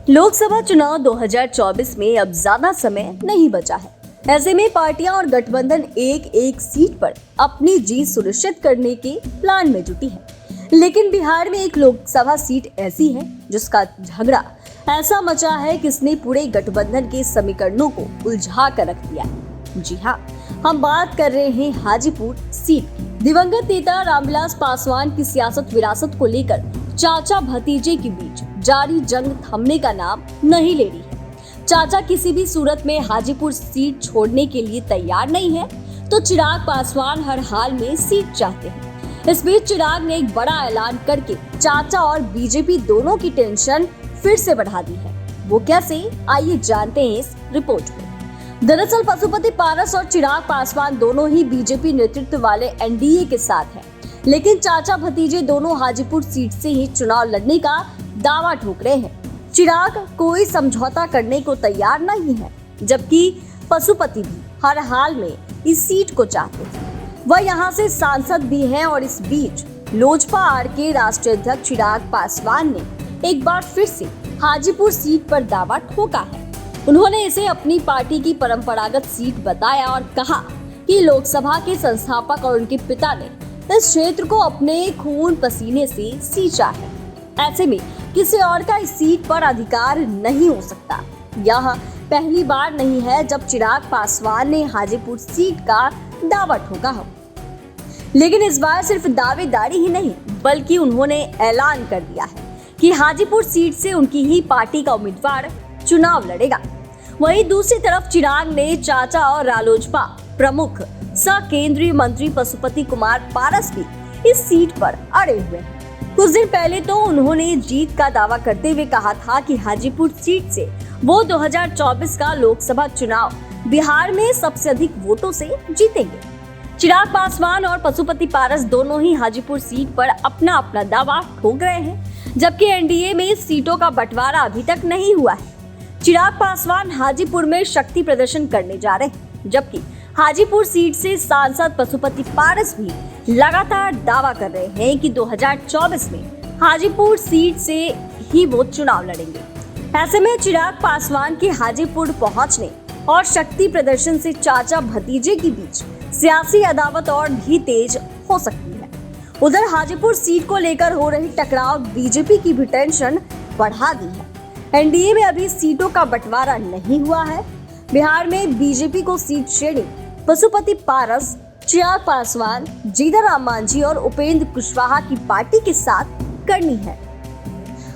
लोकसभा चुनाव 2024 में अब ज्यादा समय नहीं बचा है। ऐसे में पार्टियां और गठबंधन एक एक सीट पर अपनी जीत सुनिश्चित करने के प्लान में जुटी है। लेकिन बिहार में एक लोकसभा सीट ऐसी है जिसका झगड़ा ऐसा मचा है कि इसने पूरे गठबंधन के समीकरणों को उलझा कर रख दिया है। जी हाँ, हम बात कर रहे हैं हाजीपुर सीट की। दिवंगत नेता रामविलास पासवान की सियासत विरासत को लेकर चाचा भतीजे के बीच जारी जंग थमने का नाम नहीं ले रही है। चाचा किसी भी सूरत में हाजीपुर सीट छोड़ने के लिए तैयार नहीं है, तो चिराग पासवान हर हाल में सीट चाहते हैं। इस बीच चिराग ने एक बड़ा ऐलान करके चाचा और बीजेपी दोनों की टेंशन फिर से बढ़ा दी है। वो कैसे, आइए जानते हैं इस रिपोर्ट में। दरअसल पशुपति पारस और चिराग पासवान दोनों ही बीजेपी नेतृत्व वाले एनडीए के साथ हैं, लेकिन चाचा भतीजे दोनों हाजीपुर सीट से ही चुनाव लड़ने का दावा ठोक रहे हैं। चिराग कोई समझौता करने को तैयार नहीं है, जबकि पशुपति भी हर हाल में इस सीट को चाहते हैं। वह यहां से सांसद भी हैं और इस बीच लोजपा आर के राष्ट्रीय अध्यक्ष चिराग पासवान ने एक बार फिर से हाजीपुर सीट पर दावा ठोका है। उन्होंने इसे अपनी पार्टी की परंपरागत सीट बताया और कहा कि लोकसभा के संस्थापक और उनके पिता ने इस क्षेत्र को अपने खून पसीने से सींचा है। ऐसे में किसी और का इस सीट पर अधिकार नहीं हो सकता। यह पहली बार नहीं है जब चिराग पासवान ने हाजीपुर सीट का दावा ठोका हो, लेकिन इस बार सिर्फ दावेदारी ही नहीं बल्कि उन्होंने ऐलान कर दिया है कि हाजीपुर सीट से उनकी ही पार्टी का उम्मीदवार चुनाव लड़ेगा। वहीं दूसरी तरफ चिराग ने चाचा और रालोजपा प्रमुख सह केंद्रीय मंत्री पशुपति कुमार पारस भी इस सीट पर अड़े हुए हैं। कुछ दिन पहले तो उन्होंने जीत का दावा करते हुए कहा था कि हाजीपुर सीट से वो 2024 का लोकसभा चुनाव बिहार में सबसे अधिक वोटों से जीतेंगे। चिराग पासवान और पशुपति पारस दोनों ही हाजीपुर सीट पर अपना अपना दावा ठोक रहे हैं, जबकि एनडीए में सीटों का बंटवारा अभी तक नहीं हुआ है। चिराग पासवान हाजीपुर में शक्ति प्रदर्शन करने जा रहे हैं, जबकि हाजीपुर सीट से सांसद पशुपति पारस भी लगातार दावा कर रहे हैं कि 2024 में हाजीपुर सीट से ही वो चुनाव लड़ेंगे। ऐसे में चिराग पासवान के हाजीपुर पहुंचने और शक्ति प्रदर्शन से चाचा भतीजे के बीच सियासी अदावत और भी तेज हो सकती है। उधर हाजीपुर सीट को लेकर हो रही टकराव बीजेपी की भी टेंशन बढ़ा दी है। एनडीए में अभी सीटों का बंटवारा नहीं हुआ है। बिहार में बीजेपी को सीट शेयरिंग पशुपति पारस, चिराग पासवान, जीतन राम मांझी और उपेंद्र कुशवाहा की पार्टी के साथ करनी है।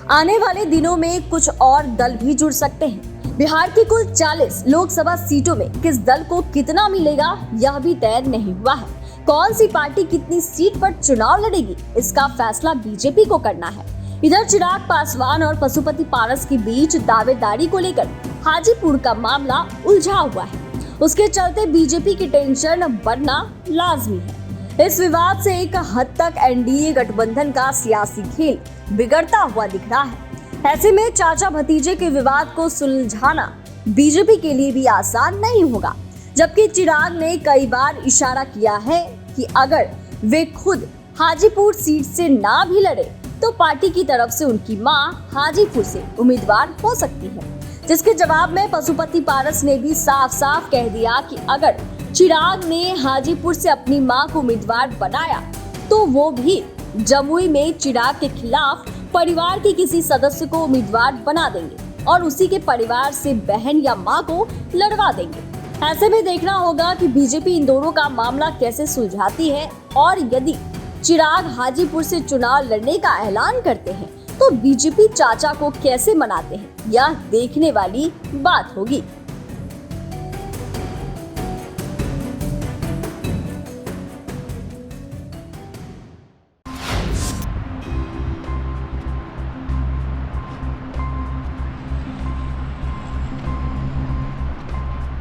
आने वाले दिनों में कुछ और दल भी जुड़ सकते हैं। बिहार की कुल 40 लोकसभा सीटों में किस दल को कितना मिलेगा यह भी तय नहीं हुआ है। कौन सी पार्टी कितनी सीट पर चुनाव लड़ेगी, इसका फैसला बीजेपी को करना है। इधर चिराग पासवान और पशुपति पारस के बीच दावेदारी को लेकर हाजीपुर का मामला उलझा हुआ है। उसके चलते बीजेपी की टेंशन बढ़ना लाजमी है। इस विवाद से एक हद तक एनडीए गठबंधन का सियासी खेल बिगड़ता हुआ दिख रहा है। ऐसे में चाचा भतीजे के विवाद को सुलझाना बीजेपी के लिए भी आसान नहीं होगा, जबकि चिराग ने कई बार इशारा किया है कि अगर वे खुद हाजीपुर सीट से ना भी लड़े तो पार्टी की तरफ से उनकी मां हाजीपुर से उम्मीदवार हो सकती है। जिसके जवाब में पशुपति पारस ने भी साफ साफ कह दिया कि अगर चिराग ने हाजीपुर से अपनी मां को उम्मीदवार बनाया तो वो भी जमुई में चिराग के खिलाफ परिवार के किसी सदस्य को उम्मीदवार बना देंगे और उसी के परिवार से बहन या मां को लड़वा देंगे। ऐसे में देखना होगा कि बीजेपी इन दोनों का मामला कैसे सुलझाती है और यदि चिराग हाजीपुर से चुनाव लड़ने का ऐलान करते हैं तो बीजेपी चाचा को कैसे मनाते हैं, यह देखने वाली बात होगी।